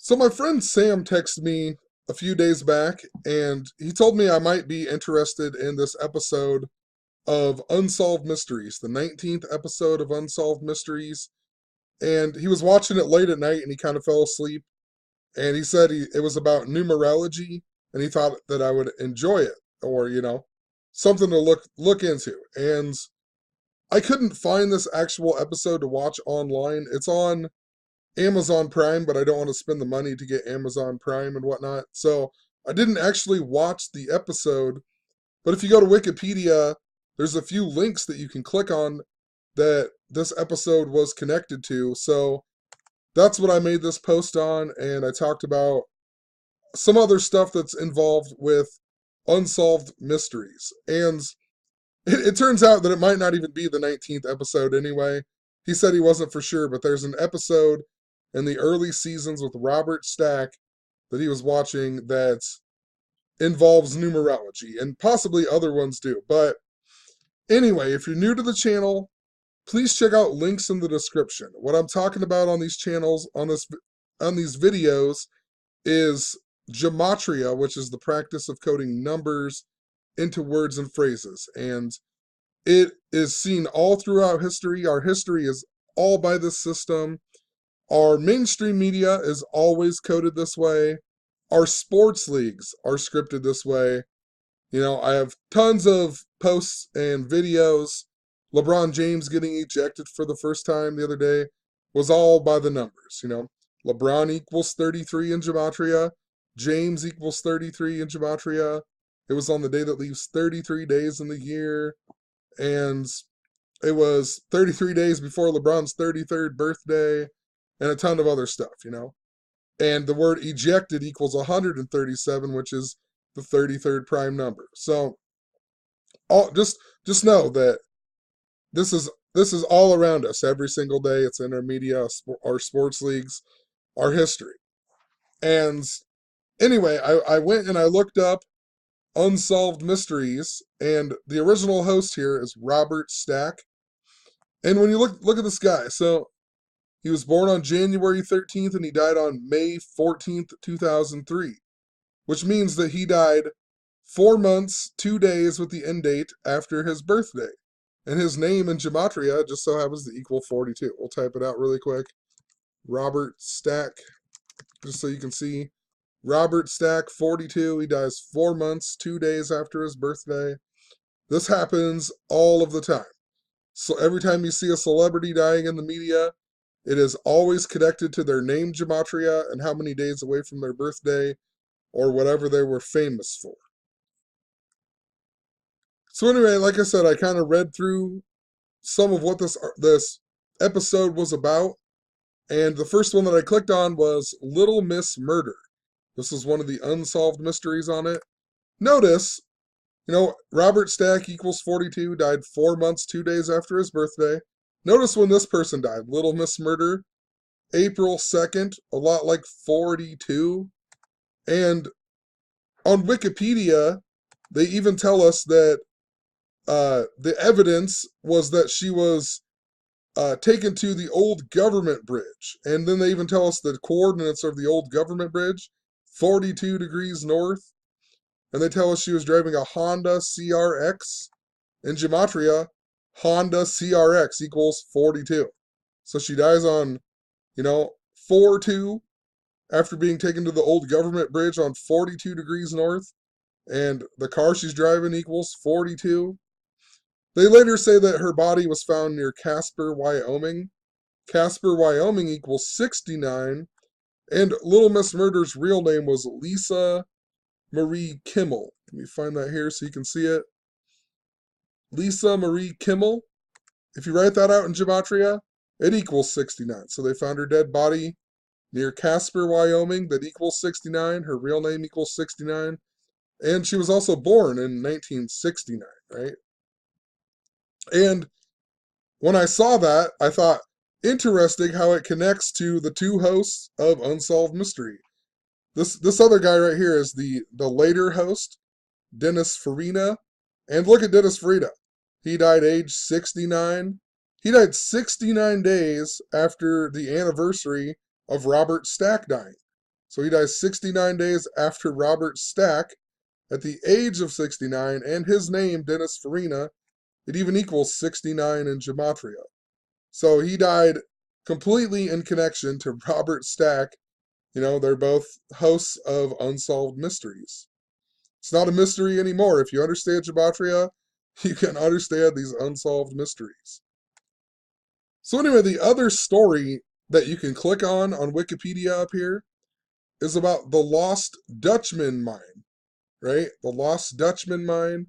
So my friend Sam texted me a few days back and he told me I might be interested in this episode of Unsolved Mysteries, the 19th episode of Unsolved Mysteries. And he was watching it late at night and he kind of fell asleep. And he said it was about numerology and he thought that I would enjoy it or, something to look into. And I couldn't find this actual episode to watch online. It's on Amazon Prime, but I don't want to spend the money to get Amazon Prime and whatnot. So I didn't actually watch the episode, but if you go to Wikipedia, there's a few links that you can click on that this episode was connected to. So that's what I made this post on, and I talked about some other stuff that's involved with unsolved mysteries. And it turns out that it might not even be the 19th episode anyway. He said he wasn't for sure, but there's an episode in the early seasons with Robert Stack that he was watching that involves numerology, and possibly other ones do. But anyway, if you're new to the channel, please check out links in the description. What I'm talking about on these channels, on these videos, is gematria, which is the practice of coding numbers into words and phrases. And it is seen all throughout history. Our history is all by this system. Our mainstream media is always coded this way. Our sports leagues are scripted this way. I have tons of posts and videos. LeBron James getting ejected for the first time the other day was all by the numbers. LeBron equals 33 in gematria. James equals 33 in gematria. It was on the day that leaves 33 days in the year. And it was 33 days before LeBron's 33rd birthday and a ton of other stuff. And the word ejected equals 137, which is the 33rd prime number. So just know that this is all around us every single day. It's in our media, our sports leagues, our history. And anyway, I went and I looked up Unsolved Mysteries, and the original host here is Robert Stack. And when you look at this guy, so he was born on January 13th and he died on May 14th, 2003, which means that he died 4 months, 2 days with the end date after his birthday. And his name in gematria just so happens to equal 42. We'll type it out really quick. Robert Stack, just so you can see. Robert Stack, 42. He dies 4 months, 2 days after his birthday. This happens all of the time. So every time you see a celebrity dying in the media, it is always connected to their name gematria and how many days away from their birthday or whatever they were famous for. So anyway, like I said, I kind of read through some of what this episode was about, and the first one that I clicked on was Little Miss Murder. This is one of the unsolved mysteries on it. Notice, Robert Stack equals 42, died 4 months, 2 days after his birthday. Notice when this person died, Little Miss Murder, April 2nd, a lot like 42. And on Wikipedia, they even tell us that the evidence was that she was taken to the old government bridge. And then they even tell us the coordinates of the old government bridge, 42 degrees north. And they tell us she was driving a Honda CRX. In gematria, Honda CRX equals 42. So she dies on, 4-2 after being taken to the old government bridge on 42 degrees north. And the car she's driving equals 42. They later say that her body was found near Casper, Wyoming. Casper, Wyoming equals 69. And Little Miss Murder's real name was Lisa Marie Kimmel. Let me find that here so you can see it. Lisa Marie Kimmel. If you write that out in gematria, it equals 69. So they found her dead body near Casper, Wyoming. That equals 69. Her real name equals 69. And she was also born in 1969, right? And when I saw that, I thought, interesting how it connects to the two hosts of Unsolved Mystery. This other guy right here is the later host, Dennis Farina. And look at Dennis Farina. He died age 69. He died 69 days after the anniversary of Robert Stack dying. So he dies 69 days after Robert Stack at the age of 69, and his name, Dennis Farina, it even equals 69 in gematria. So he died completely in connection to Robert Stack. You know, they're both hosts of Unsolved Mysteries. It's not a mystery anymore. If you understand gematria, you can understand these unsolved mysteries. So anyway, the other story that you can click on Wikipedia up here is about the Lost Dutchman mine, right? The Lost Dutchman mine.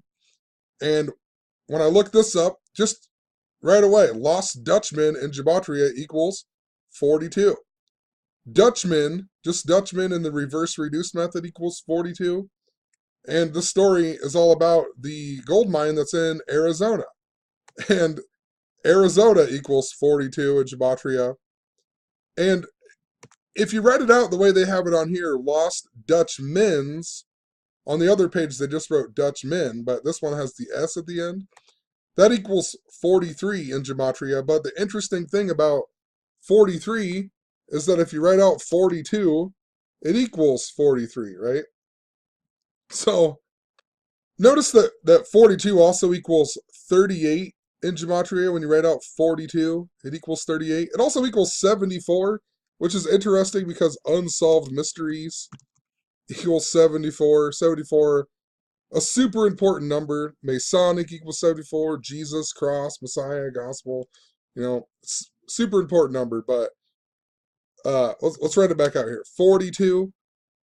And when I look this up, just right away, Lost Dutchman in gematria equals 42. Dutchman, just Dutchman in the reverse reduced method equals 42. And the story is all about the gold mine that's in Arizona. And Arizona equals 42 in gematria. And if you write it out the way they have it on here, Lost Dutchmen's, on the other page they just wrote Dutchmen, but this one has the S at the end. That equals 43 in gematria. But the interesting thing about 43 is that if you write out 42, it equals 43, right? So notice that 42 also equals 38 in gematria. When you write out 42, it equals 38. It also equals 74, which is interesting because unsolved mysteries equals 74. 74, a super important number. Masonic equals 74. Jesus, cross, Messiah, gospel. You know, super important number. But let's write it back out here. 42,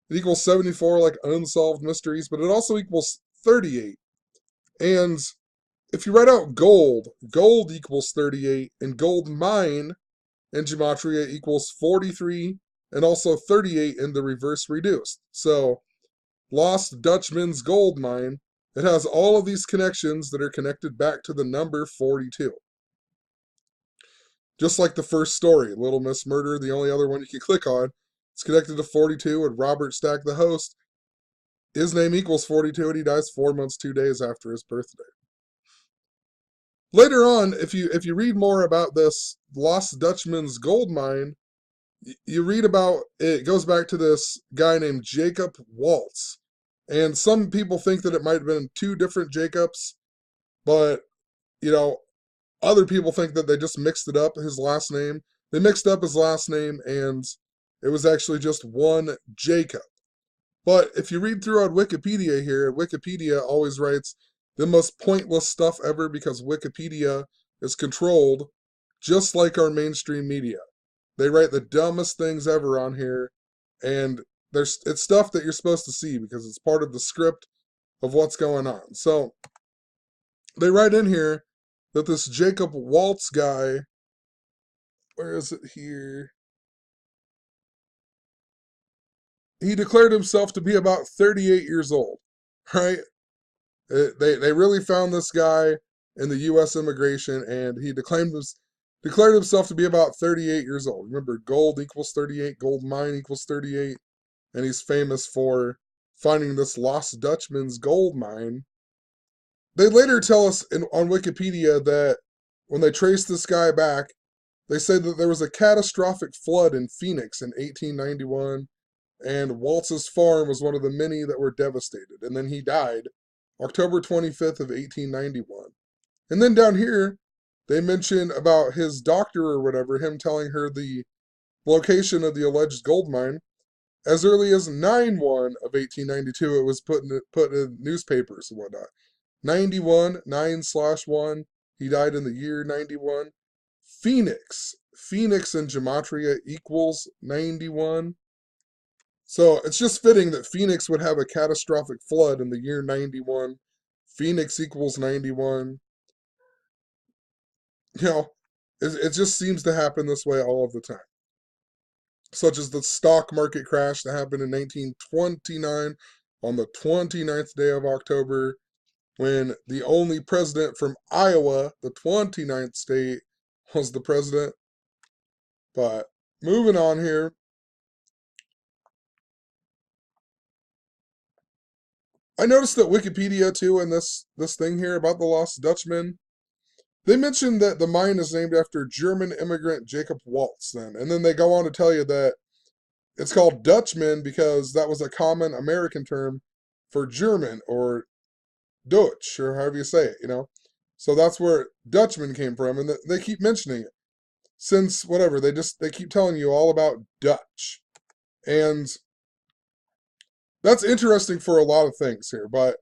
it equals 74, like unsolved mysteries, but it also equals 38. And if you write out gold, gold equals 38, and gold mine in gematria equals 43, and also 38 in the reverse reduced. So, Lost Dutchman's gold mine, it has all of these connections that are connected back to the number 42. Just like the first story, Little Miss Murder, the only other one you can click on, it's connected to 42, and Robert Stack, the host, his name equals 42, and he dies 4 months, 2 days after his birthday. Later on, if you read more about this Lost Dutchman's gold mine, you read about it goes back to this guy named Jacob Waltz. And some people think that it might have been two different Jacobs, but you know, other people think that they just mixed it up, his last name. They mixed up his last name and it was actually just one Jacob. But if you read through on Wikipedia here, Wikipedia always writes the most pointless stuff ever because Wikipedia is controlled just like our mainstream media. They write the dumbest things ever on here, and it's stuff that you're supposed to see because it's part of the script of what's going on. So they write in here that this Jacob Waltz guy, where is it here? He declared himself to be about 38 years old, right? They really found this guy in the U.S. immigration, and he declared himself to be about 38 years old. Remember, gold equals 38, gold mine equals 38, and he's famous for finding this Lost Dutchman's gold mine. They later tell us on Wikipedia that when they trace this guy back, they say that there was a catastrophic flood in Phoenix in 1891, and Waltz's farm was one of the many that were devastated, and then he died October 25th of 1891. And then down here, they mention about his doctor or whatever, him telling her the location of the alleged gold mine. As early as 9/1 of 1892, it was put in newspapers and whatnot. 91, 9/1, he died in the year 91. Phoenix in gematria equals 91. So it's just fitting that Phoenix would have a catastrophic flood in the year 91. Phoenix equals 91. You know, it just seems to happen this way all of the time. Such as the stock market crash that happened in 1929 on the 29th day of October, when the only president from Iowa, the 29th state, was the president. But moving on here. I noticed that Wikipedia too, in this thing here about the Lost Dutchman, they mentioned that the mine is named after German immigrant Jacob Waltz then. And then they go on to tell you that it's called Dutchman because that was a common American term for German or Deutsch or however you say it, you know. So that's where Dutchman came from, and they keep mentioning it since whatever. They keep telling you all about Dutch, and that's interesting for a lot of things here. But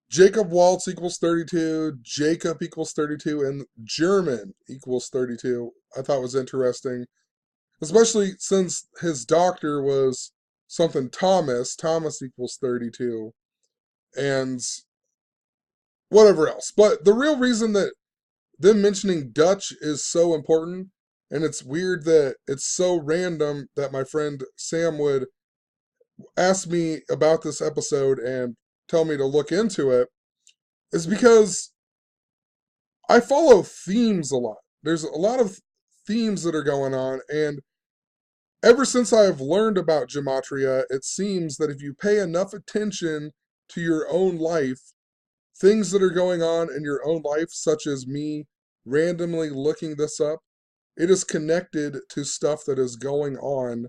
Jacob Waltz equals 32, Jacob equals 32, and German equals 32. I thought was interesting, especially since his doctor was something Thomas. Thomas equals 32, and whatever else. But the real reason that them mentioning Dutch is so important, and it's weird that it's so random that my friend Sam would ask me about this episode and tell me to look into it, is because I follow themes a lot. There's a lot of themes that are going on, and ever since I have learned about gematria, it seems that if you pay enough attention to your own life, things that are going on in your own life, such as me randomly looking this up, it is connected to stuff that is going on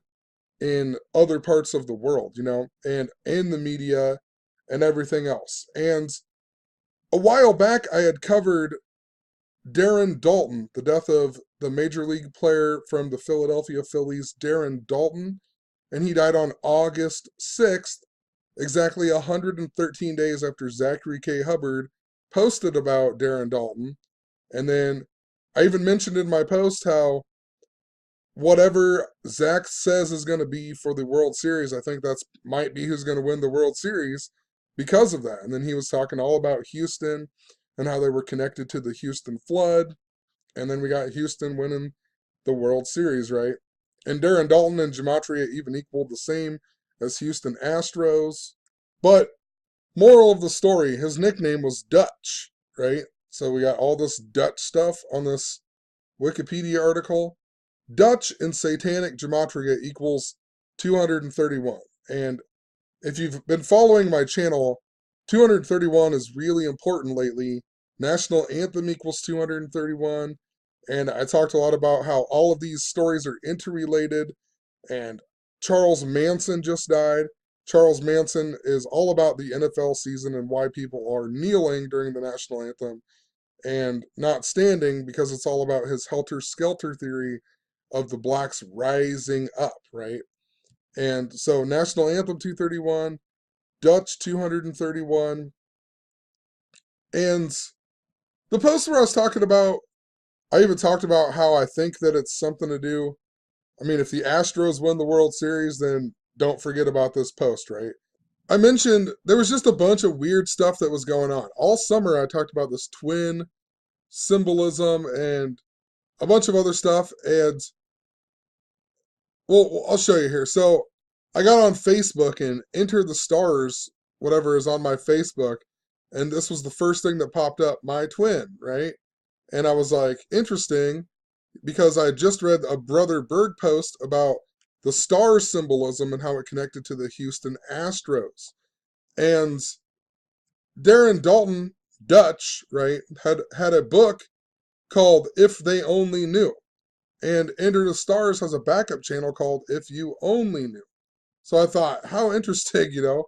in other parts of the world, you know, and in the media and everything else. And a while back, I had covered Darren Daulton, the death of the major league player from the Philadelphia Phillies, Darren Daulton, and he died on August 6th, exactly 113 days after Zachary K. Hubbard posted about Darren Daulton. And then I even mentioned in my post how whatever Zach says is going to be for the World Series, I think that's might be who's going to win the World Series because of that. And then he was talking all about Houston and how they were connected to the Houston flood. And then we got Houston winning the World Series, right? And Darren Daulton and gematria even equaled the same as Houston Astros. But moral of the story, his nickname was Dutch, right? So we got all this Dutch stuff on this Wikipedia article. Dutch in satanic gematria equals 231. And if you've been following my channel, 231 is really important lately. National anthem equals 231. And I talked a lot about how all of these stories are interrelated. And Charles Manson just died. Charles Manson is all about the NFL season and why people are kneeling during the national anthem and not standing because it's all about his helter-skelter theory of the blacks rising up, right? And so national anthem 231, Dutch 231, and the post where I was talking about, I even talked about how I think that it's something to do. I mean, if the Astros win the World Series, then don't forget about this post, right? I mentioned there was just a bunch of weird stuff that was going on. All summer I talked about this twin symbolism and a bunch of other stuff, and well, I'll show you here. So I got on Facebook and Enter the Stars, whatever is on my Facebook, and this was the first thing that popped up, my twin, right? And I was like, interesting, because I had just read a Brother Berg post about the star symbolism and how it connected to the Houston Astros. And Darren Daulton, Dutch, right, had a book called If They Only Knew. And Enter the Stars has a backup channel called If You Only Knew. So I thought, how interesting, you know.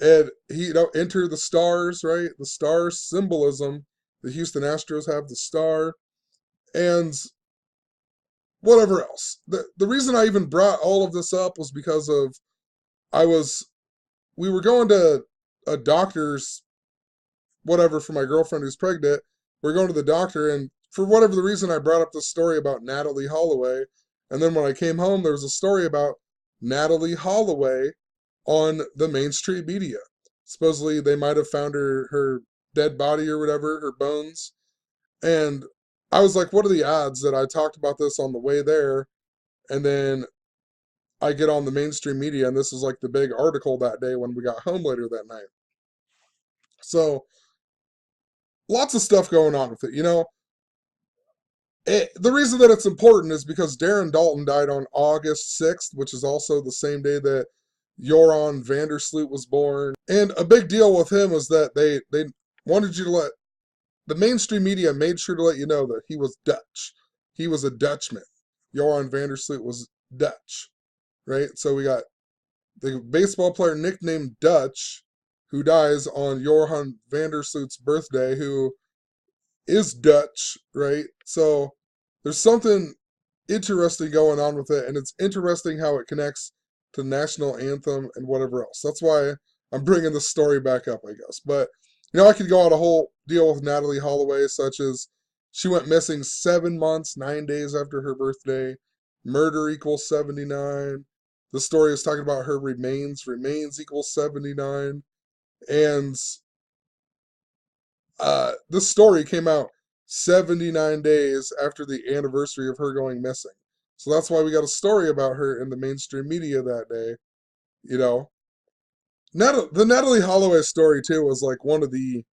And he, you know, Enter the Stars, right? The star symbolism. The Houston Astros have the star. And whatever else. The reason I even brought all of this up was because of I was we were going to a doctor's whatever for my girlfriend who's pregnant. We're going to the doctor, and for whatever the reason I brought up this story about Natalie Holloway. And then when I came home, there was a story about Natalie Holloway on the mainstream media. Supposedly they might have found her dead body or whatever, her bones. And I was like, what are the odds that I talked about this on the way there, and then I get on the mainstream media, and this is like the big article that day when we got home later that night. So lots of stuff going on with it. You know, the reason that it's important is because Darren Daulton died on August 6th, which is also the same day that Joran Vandersloot was born. And a big deal with him is that they wanted you to let, the mainstream media made sure to let you know that he was Dutch. He was a Dutchman. Joran Vandersloot was Dutch, right? So we got the baseball player nicknamed Dutch, who dies on Johan Vandersloot's birthday, who is Dutch, right? So there's something interesting going on with it, and it's interesting how it connects to the national anthem and whatever else. That's why I'm bringing the story back up, I guess. But I could go on a whole deal with Natalie Holloway, such as she went missing 7 months, 9 days after her birthday. Murder equals 79. The story is talking about her remains. Remains equals 79. And this story came out 79 days after the anniversary of her going missing. So that's why we got a story about her in the mainstream media that day. You know, the Natalie Holloway story too was like one of the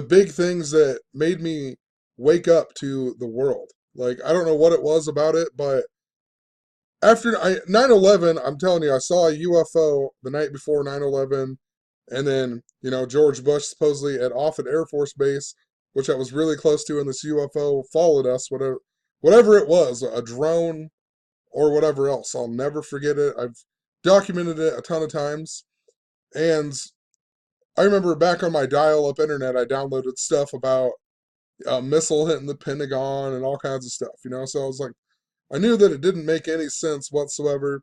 big things that made me wake up to the world. Like I don't know what it was about it, but after 9/11, I'm telling you, I saw a UFO the night before 9/11, and then George Bush supposedly at Offutt Air Force Base, which I was really close to, and this UFO followed us, whatever it was, a drone or whatever else. I'll never forget it. I've documented it a ton of times, and I remember back on my dial-up internet, I downloaded stuff about a missile hitting the Pentagon and all kinds of stuff. So I was like, I knew that it didn't make any sense whatsoever.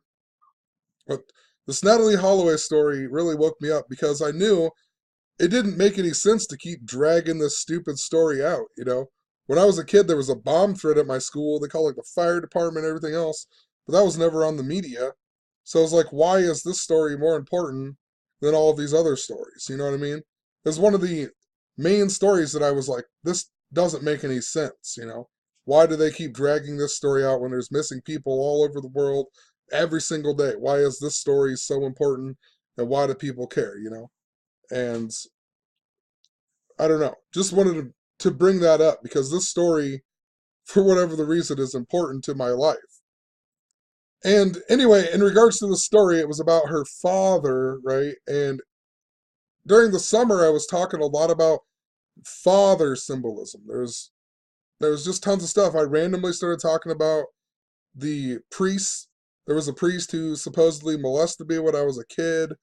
But this Natalie Holloway story really woke me up because I knew it didn't make any sense to keep dragging this stupid story out. When I was a kid, there was a bomb threat at my school. They called like the fire department and everything else, but that was never on the media. So I was like, why is this story more important than all of these other stories? You know what I mean? It was one of the main stories that I was like, this doesn't make any sense. Why do they keep dragging this story out when there's missing people all over the world every single day? Why is this story so important and why do people care? And I don't know. Just wanted to bring that up because this story, for whatever the reason, is important to my life. And anyway, in regards to the story, it was about her father, right? And during the summer, I was talking a lot about father symbolism. There was just tons of stuff. I randomly started talking about the priests. There was a priest who supposedly molested me when I was a kid,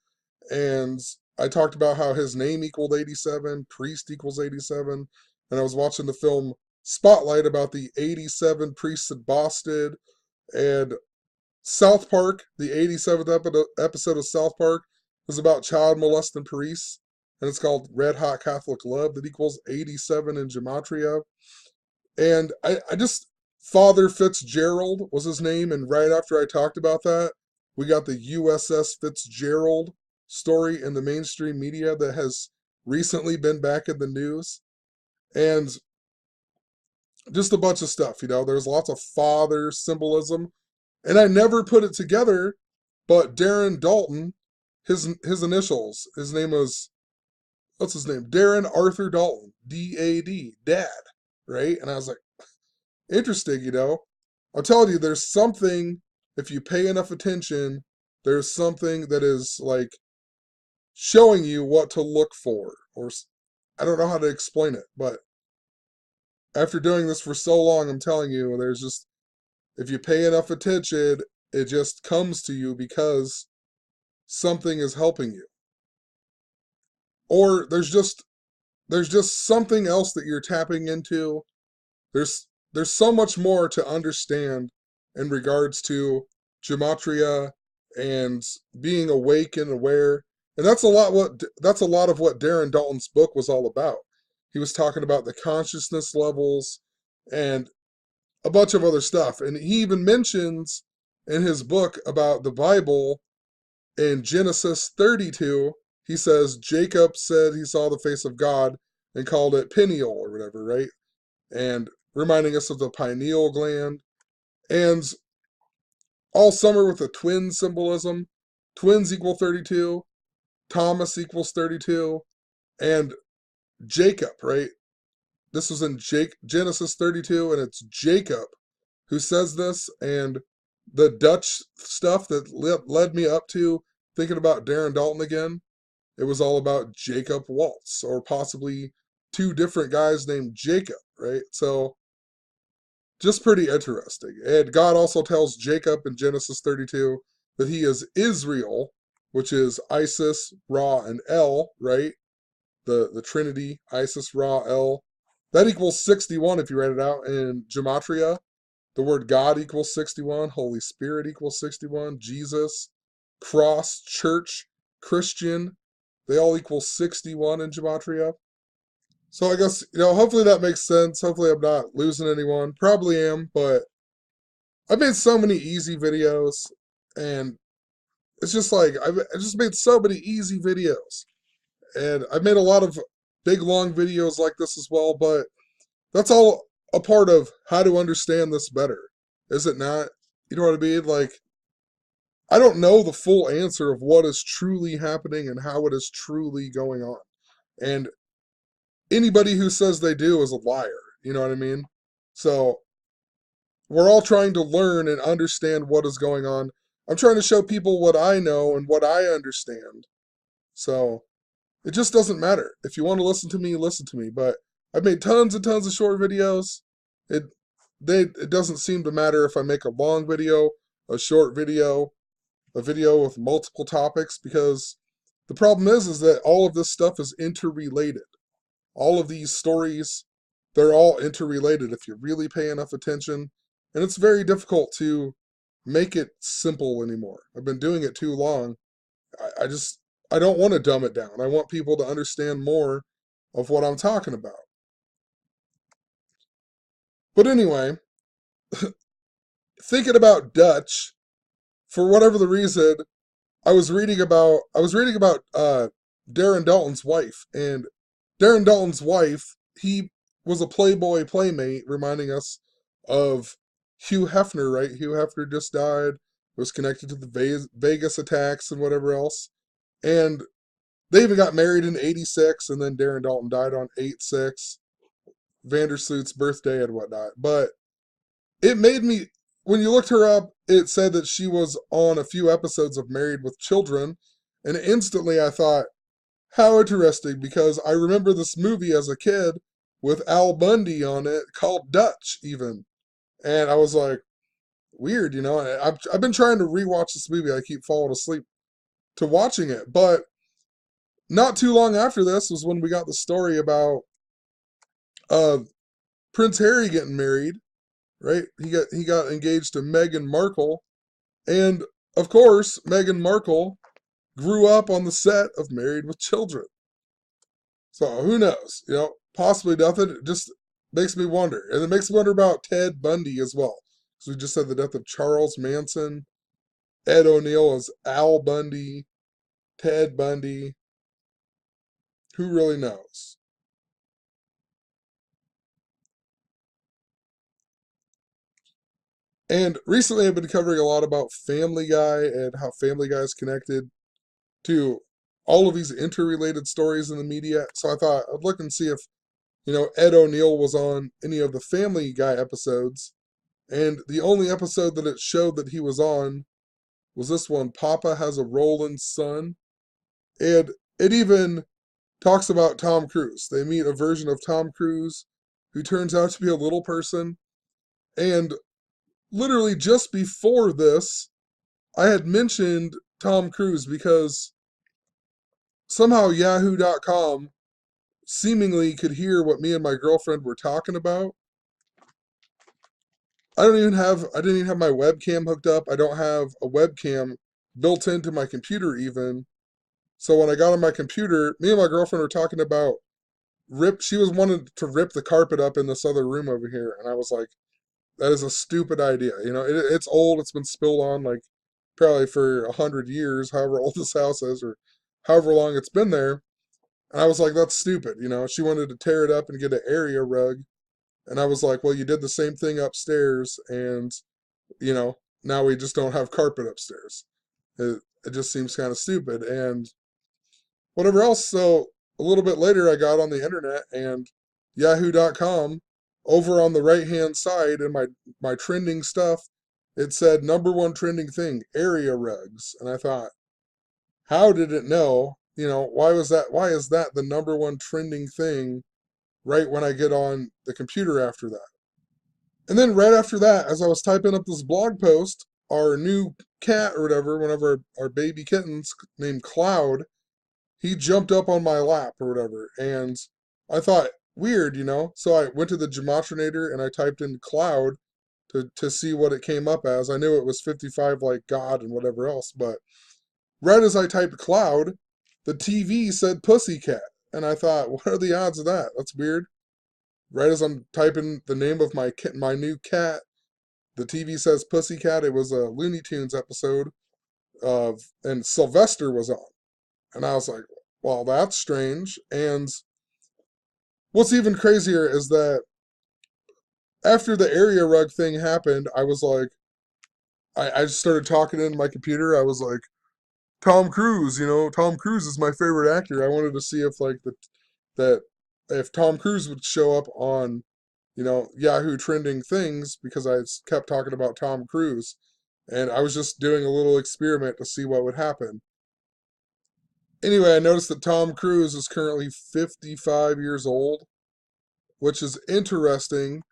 and I talked about how his name equaled 87, priest equals 87, and I was watching the film Spotlight about the 87 priests at Boston, and South Park, the 87th episode of South Park, was about child molesting priests, and it's called Red Hot Catholic Love, that equals 87 in gematria. And I just, Father Fitzgerald was his name, and right after I talked about that, we got the USS Fitzgerald story in the mainstream media that has recently been back in the news. And just a bunch of stuff, there's lots of father symbolism. And I never put it together, but Darren Daulton, his initials, his name was, what's his name? Darren Arthur Daulton, D-A-D, Dad, right? And I was like, interesting. I'm telling you, there's something, if you pay enough attention, there's something that is like showing you what to look for. Or I don't know how to explain it, but after doing this for so long, I'm telling you, there's just, if you pay enough attention, it just comes to you because something is helping you. Or there's just something else that you're tapping into. There's so much more to understand in regards to gematria and being awake and aware. And that's a lot of what Darren Daulton's book was all about. He was talking about the consciousness levels and a bunch of other stuff. And he even mentions in his book about the Bible in Genesis 32, he says Jacob said he saw the face of God and called it pineal or whatever, right? And reminding us of the pineal gland. And all summer with the twin symbolism. Twins equal 32. Thomas equals 32. And Jacob, right? This was in Genesis 32, and it's Jacob who says this. And the Dutch stuff that led me up to thinking about Darren Daulton again, it was all about Jacob Waltz, or possibly two different guys named Jacob, right? So just pretty interesting. And God also tells Jacob in Genesis 32 that he is Israel, which is Isis, Ra, and El, right? The Trinity, Isis, Ra, El. That equals 61 if you write it out in Gematria. The word God equals 61. Holy Spirit equals 61. Jesus, cross, church, Christian, they all equal 61 in Gematria. So I guess, hopefully that makes sense. Hopefully I'm not losing anyone. Probably am, but I've made so many easy videos, and it's just like, I just made so many easy videos. And I've made a lot of big, long videos like this as well, but that's all a part of how to understand this better, is it not? You know what I mean? Like, I don't know the full answer of what is truly happening and how it is truly going on. And anybody who says they do is a liar. You know what I mean? So we're all trying to learn and understand what is going on. I'm trying to show people what I know and what I understand. So it just doesn't matter. If you want to listen to me, listen to me. But I've made tons and tons of short videos. It it doesn't seem to matter if I make a long video, a short video, a video with multiple topics, because the problem is that all of this stuff is interrelated. All of these stories, they're all interrelated if you really pay enough attention. And it's very difficult to make it simple anymore. I've been doing it too long. I don't want to dumb it down. I want people to understand more of what I'm talking about. But anyway, thinking about Dutch, for whatever the reason, I was reading about Darren Daulton's wife, and Darren Daulton's wife, he was a Playboy playmate, reminding us of Hugh Hefner, right? Hugh Hefner just died, was connected to the Vegas attacks and whatever else. And they even got married in 86, and then Darren Daulton died on 8/6, Vandersloot's birthday and whatnot. But it made me, when you looked her up, it said that she was on a few episodes of Married with Children, and instantly I thought, how interesting, because I remember this movie as a kid with Al Bundy on it called Dutch, even. And I was like, weird, I've been trying to rewatch this movie. I keep falling asleep to watching it. But not too long after this was when we got the story about uh, Prince Harry getting married, right? He got engaged to Meghan Markle. And of course, Meghan Markle grew up on the set of Married with Children. So who knows? Possibly nothing. It just makes me wonder. And it makes me wonder about Ted Bundy as well. Because we just had the death of Charles Manson. Ed O'Neill is Al Bundy. Ted Bundy. Who really knows? And recently I've been covering a lot about Family Guy and how Family Guy is connected to all of these interrelated stories in the media. So I thought I'd look and see if, Ed O'Neill was on any of the Family Guy episodes. And the only episode that it showed that he was on was this one, Papa Has a Rollin' Son. And it even talks about Tom Cruise. They meet a version of Tom Cruise who turns out to be a little person. And literally just before this, I had mentioned Tom Cruise because somehow Yahoo.com seemingly could hear what me and my girlfriend were talking about. I didn't even have my webcam hooked up. I don't have a webcam built into my computer even. So when I got on my computer, me and my girlfriend were talking about she was wanting to rip the carpet up in this other room over here. And I was like, that is a stupid idea. It's old. It's been spilled on like probably for 100 years, however old this house is, or however long it's been there. And I was like, that's stupid. She wanted to tear it up and get an area rug. And I was like, well, you did the same thing upstairs. And, now we just don't have carpet upstairs. It just seems kind of stupid. And whatever else. So a little bit later, I got on the internet and Yahoo.com, over on the right hand side in my trending stuff, it said #1 trending thing, area rugs. And I thought, how did it know? Why is that the #1 trending thing right when I get on the computer after that? And then right after that, as I was typing up this blog post our new cat or whatever, one of our baby kittens named Cloud, he jumped up on my lap or whatever. And I thought, weird, you know? So I went to the Gematrynator and I typed in Cloud to see what it came up as. I knew it was 55 like God and whatever else, but right as I typed Cloud, the TV said Pussycat. And I thought, what are the odds of that? That's weird. Right as I'm typing the name of my new cat, the TV says Pussycat. It was a Looney Tunes episode and Sylvester was on. And I was like, well, that's strange. And what's even crazier is that after the area rug thing happened, I was like, I just started talking in my computer. I was like, Tom Cruise, Tom Cruise is my favorite actor. I wanted to see if like that if Tom Cruise would show up on, Yahoo trending things because I kept talking about Tom Cruise. And I was just doing a little experiment to see what would happen. Anyway, I noticed that Tom Cruise is currently 55 years old, which is interesting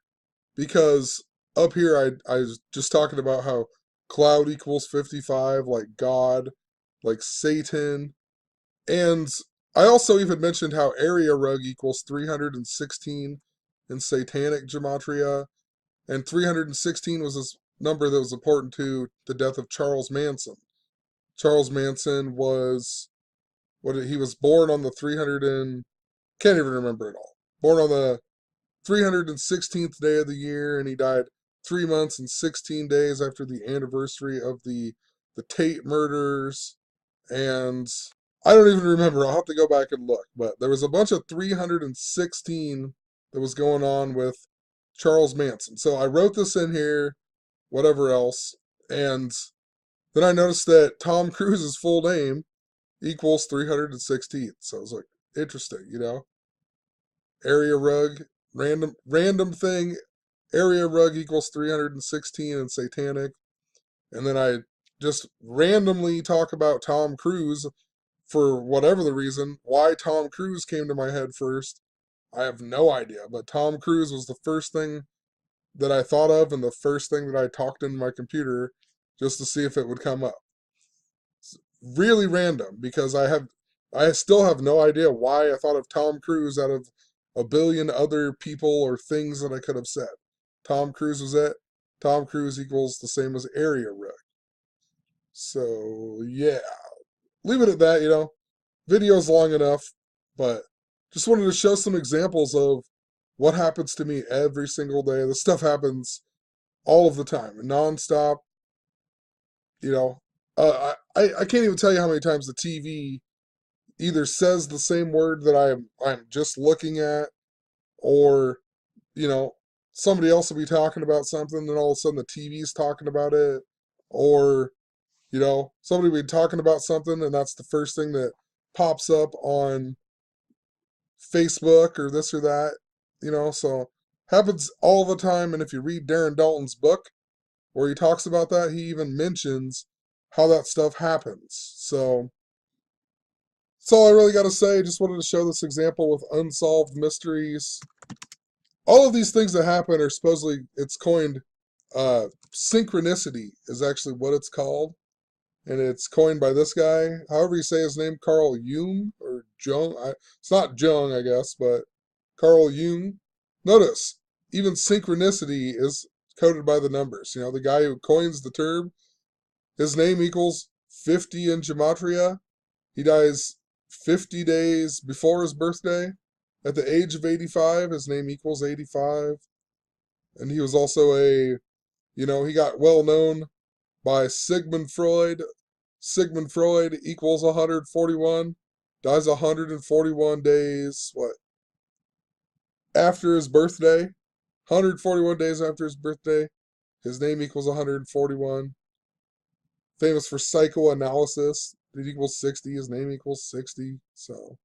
because up here I was just talking about how cloud equals 55, like God, like Satan. And I also even mentioned how area rug equals 316 in satanic gematria. And 316 was this number that was important to the death of Charles Manson. Charles Manson was he was born on the 300 and can't even remember it all. Born on the 316th day of the year, and he died 3 months and 16 days after the anniversary of the Tate murders. And I don't even remember. I'll have to go back and look. But there was a bunch of 316 that was going on with Charles Manson. So I wrote this in here, whatever else, and then I noticed that Tom Cruise's full name equals 316. So I was like, interesting, Area rug, random thing, area rug equals 316 and satanic. And then I just randomly talk about Tom Cruise for whatever the reason. Why Tom Cruise came to my head first, I have no idea. But Tom Cruise was the first thing that I thought of and the first thing that I talked in my computer just to see if it would come up. It's really random because I still have no idea why I thought of Tom Cruise out of a billion other people or things that I could have said. Tom Cruise was it. Tom Cruise equals the same as area rug. So yeah, leave it at that. Video's long enough, but just wanted to show some examples of what happens to me every single day. This stuff happens all of the time, nonstop. You know, I can't even tell you how many times the TV either says the same word that I'm just looking at, or you know somebody else will be talking about something, and all of a sudden the TV's talking about it, or somebody will be talking about something, and that's the first thing that pops up on Facebook or this or that. So happens all the time. And if you read Darren Daulton's book where he talks about that, he even mentions how that stuff happens. So that's all I really got to say. Just wanted to show this example with unsolved mysteries. All of these things that happen are supposedly, it's coined, synchronicity is actually what it's called. And it's coined by this guy, however you say his name, Carl Jung, or Jung. It's not Jung, I guess, but Carl Jung. Notice, even synchronicity is coded by the numbers. The guy who coins the term, his name equals 50 in gematria. He dies 50 days before his birthday. At the age of 85, his name equals 85. And he was also he got well known by Sigmund Freud. Sigmund Freud equals 141. Dies 141 days, after his birthday. 141 days after his birthday. His name equals 141. Famous for psychoanalysis. It equals 60. His name equals 60. So,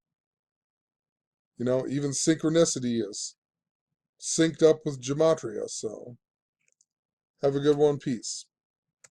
even synchronicity is synced up with gematria. So, have a good one. Peace.